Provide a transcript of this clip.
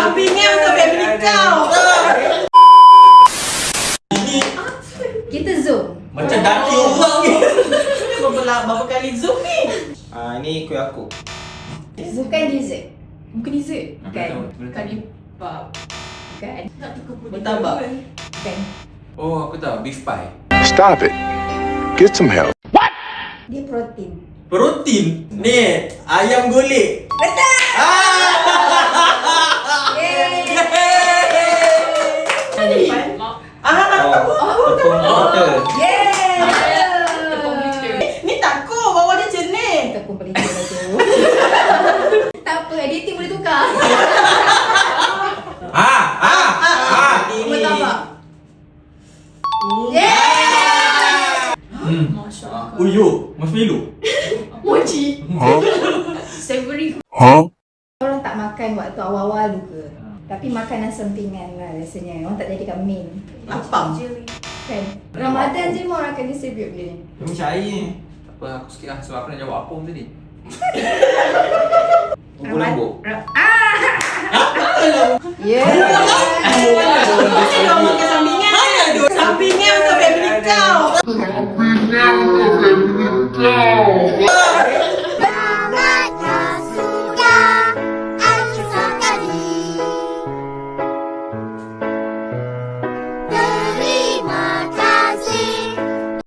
Kambingnya untuk family kau. Kita zoom. Macam daki orang ni. Berapa kali zoom ni? Ini kuih aku. Bukan dessert. Bukan dessert. Bukan. Karipap. Bukan. Bertabak. Bukan. Oh, aku tahu. Beef pie. Stop it. Get some help. Dia protein. Protein. Ni, ayam golek. Betul! Yeay! Tepung butter. Yeay! Tepung pelita. Ni takut bawa dia macam ni. Tepung pelita lah tu. Tak apa, editing boleh tukar. Ini. Bertabak. Yeay! Masya Allah. Uyuk, marshmallow. Mochi. Huh? Savory. Huh? Orang tak makan waktu awal-awal dulu ke. Tapi makanan sampingan lah rasanya. Orang tak jadikan main. Lapang. Kan? Ramadan je orang akan distribute benda ni. Dia macam air ni. Tak apa, aku sikit lah. Sebab aku nak jawab apa tadi. Bubur lembut. Yeah!